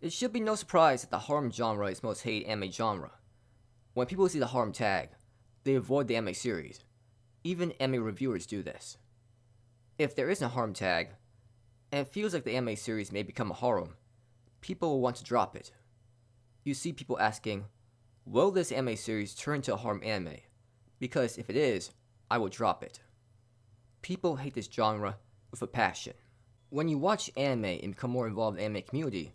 It should be no surprise that the harem genre is the most hated anime genre. When people see the harem tag, they avoid the anime series. Even anime reviewers do this. If there isn't a harem tag, and it feels like the anime series may become a harem, people will want to drop it. You see people asking, will this anime series turn into a harem anime? Because if it is, I will drop it. People hate this genre with a passion. When you watch anime and become more involved in the anime community,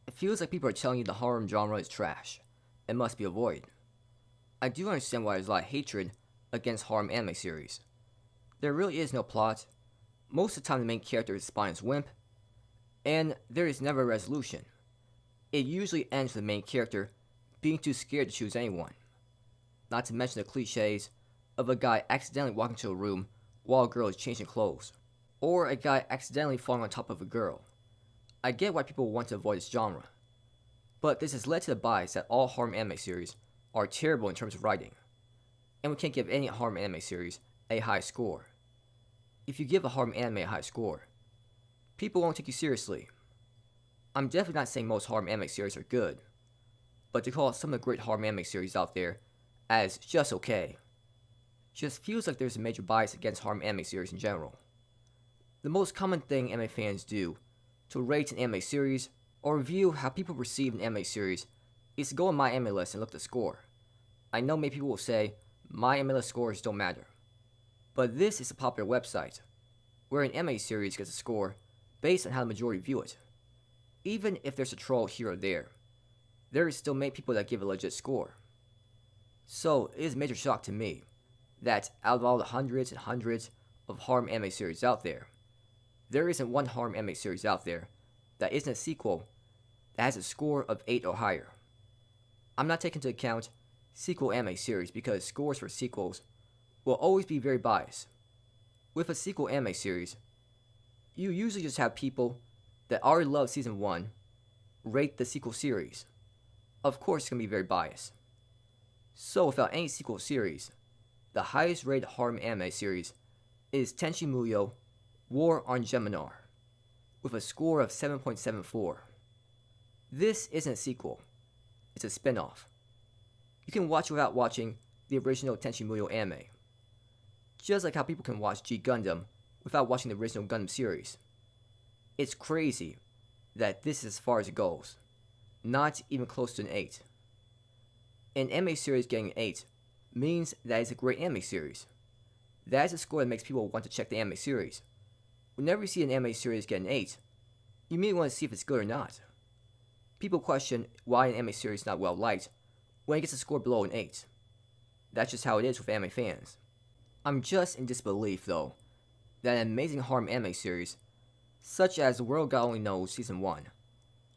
it feels like people are telling you the harem genre is trash and must be avoided. I do understand why there's a lot of hatred against harem anime series. There really is no plot. Most of the time the main character is spineless wimp, and there is never a resolution. It usually ends with the main character being too scared to choose anyone. Not to mention the cliches of a guy accidentally walking into a room while a girl is changing clothes, or a guy accidentally falling on top of a girl. I get why people want to avoid this genre, but this has led to the bias that all harem anime series are terrible in terms of writing, and we can't give any harem anime series a high score. If you give a harem anime a high score, people won't take you seriously. I'm definitely not saying most harem anime series are good, but to call some of the great harem anime series out there as just okay, just feels like there's a major bias against harem anime series in general. The most common thing anime fans do to rate an anime series or review how people perceive an anime series is to go on my anime list and look at the score. I know many people will say my anime list scores don't matter, but this is a popular website where an anime series gets a score based on how the majority view it. Even if there's a troll here or there is still many people that give a legit score. So it is a major shock to me that out of all the hundreds and hundreds of harem anime series out there isn't one harem anime series out there that isn't a sequel that has a score of 8 or higher. I'm not taking into account sequel anime series because scores for sequels will always be very biased. With a sequel anime series, you usually just have people that already love season 1 rate the sequel series. Of course, it's going to be very biased. So, without any sequel series, the highest rated harem anime series is Tenchi Muyo War on Geminar, with a score of 7.74. This isn't a sequel, it's a spin off. You can watch it without watching the original Tenchi Muyo anime, just like how people can watch G Gundam without watching the original Gundam series. It's crazy that this is as far as it goes, not even close to an 8. An anime series getting an 8 means that it's a great anime series. That is a score that makes people want to check the anime series. Whenever you see an anime series get an 8, you immediately want to see if it's good or not. People question why an anime series is not well liked when it gets a score below an 8. That's just how it is with anime fans. I'm just in disbelief, though, that an amazing harem anime series, such as The World God Only Knows Season 1,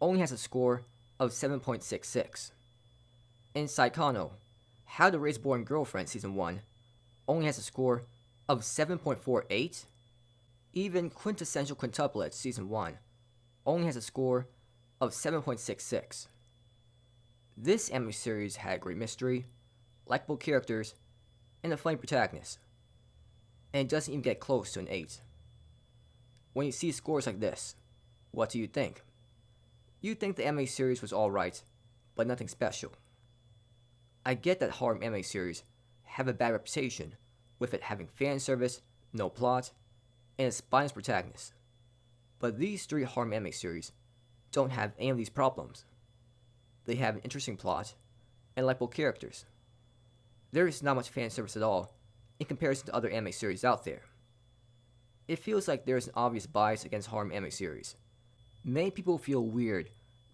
only has a score of 7.66. In Saikano, How to Raise a Boy and Girlfriend Season 1 only has a score of 7.48. Even Quintessential Quintuplets Season 1 only has a score of 7.66. This anime series had great mystery, likable characters, and a funny protagonist, and it doesn't even get close to an 8. When you see scores like this, what do you think? You think the anime series was alright, but nothing special. I get that harem anime series have a bad reputation, with it having fan service, no plot, and a spineless protagonist. But these 3 harem anime series don't have any of these problems. They have an interesting plot and likable characters. There is not much fan service at all in comparison to other anime series out there. It feels like there is an obvious bias against harem anime series. Many people feel weird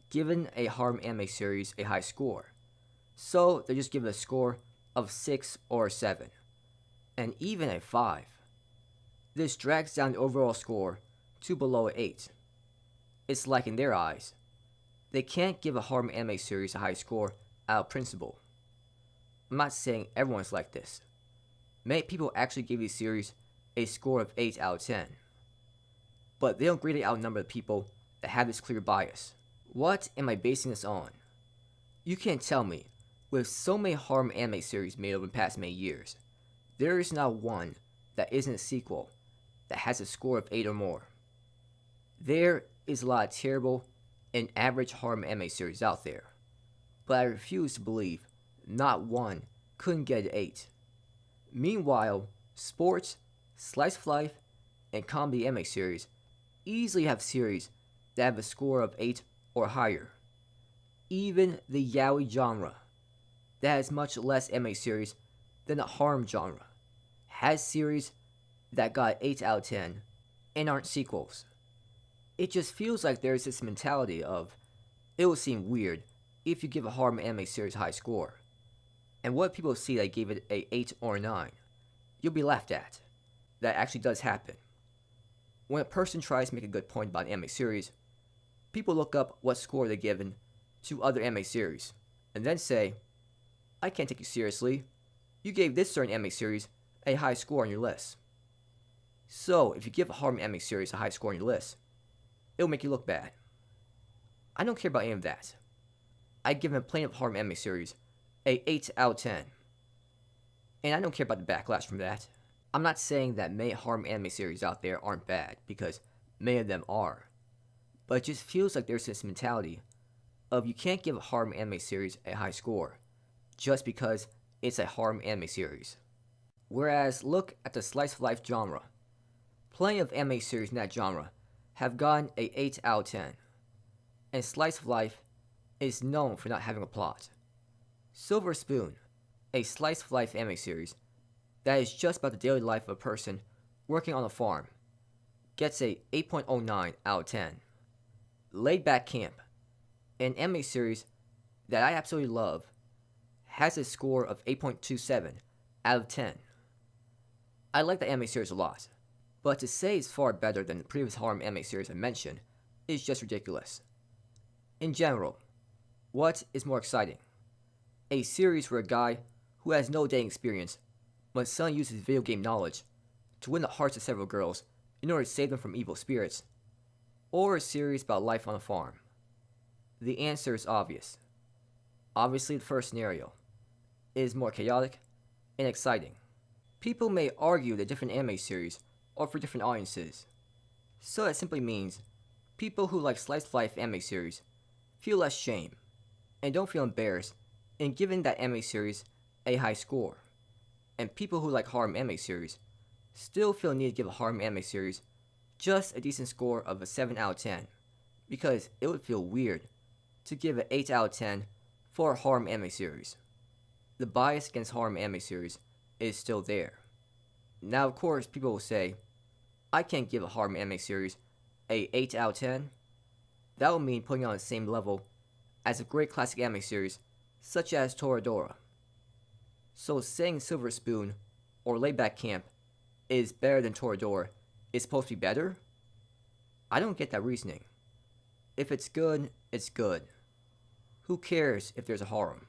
giving a harem anime series a high score, so they just give it a score of 6 or 7, and even a 5. This drags down the overall score to below 8. It's like in their eyes, they can't give a harem anime series a high score out of principle. I'm not saying everyone's like this. Many people actually give these series a score of 8 out of 10. But they don't greatly outnumber the people that have this clear bias. What am I basing this on? You can't tell me, with so many harem anime series made over the past many years, there is not one that isn't a sequel that has a score of 8 or more. There is a lot of terrible an average harem anime series out there, but I refuse to believe not one couldn't get an 8. Meanwhile, sports, slice of life, and comedy anime series easily have series that have a score of 8 or higher. Even the yaoi genre, that has much less anime series than the harem genre, has series that got 8 out of 10 and aren't sequels. It just feels like there's this mentality of it will seem weird if you give a harem anime series a high score. And what people see that gave it a 8 or a 9, you'll be laughed at. That actually does happen. When a person tries to make a good point about an anime series, people look up what score they're given to other anime series, and then say, I can't take you seriously. You gave this certain anime series a high score on your list. So, if you give a harem anime series a high score on your list, it'll make you look bad. I don't care about any of that. I've given plenty of harem anime series a 8 out of 10. And I don't care about the backlash from that. I'm not saying that many harem anime series out there aren't bad, because many of them are. But it just feels like there's this mentality of you can't give a harem anime series a high score just because it's a harem anime series. Whereas, look at the slice of life genre. Plenty of anime series in that genre have gotten a 8 out of 10. And slice of life is known for not having a plot. Silver Spoon, a slice of life anime series that is just about the daily life of a person working on a farm, gets a 8.09 out of 10. Laid Back Camp, an anime series that I absolutely love, has a score of 8.27 out of 10. I like the anime series a lot, but to say it's far better than the previous harem anime series I mentioned is just ridiculous. In general, what is more exciting? A series where a guy who has no dating experience must suddenly use his video game knowledge to win the hearts of several girls in order to save them from evil spirits, or a series about life on a farm? The answer is obvious. Obviously, the first scenario is more chaotic and exciting. People may argue that different anime series are for different audiences, so that simply means people who like slice of life anime series feel less shame and don't feel embarrassed in giving that anime series a high score, and people who like harem anime series still feel the need to give a harem anime series just a decent score of a 7 out of 10, because it would feel weird to give an 8 out of 10 for a harem anime series. The bias against harem anime series is still there. Now, of course, people will say, I can't give a harem anime series a 8 out of 10. That would mean putting it on the same level as a great classic anime series such as Toradora. So saying Silver Spoon or Laid Back Camp is better than Toradora is supposed to be better? I don't get that reasoning. If it's good, it's good. Who cares if there's a harem?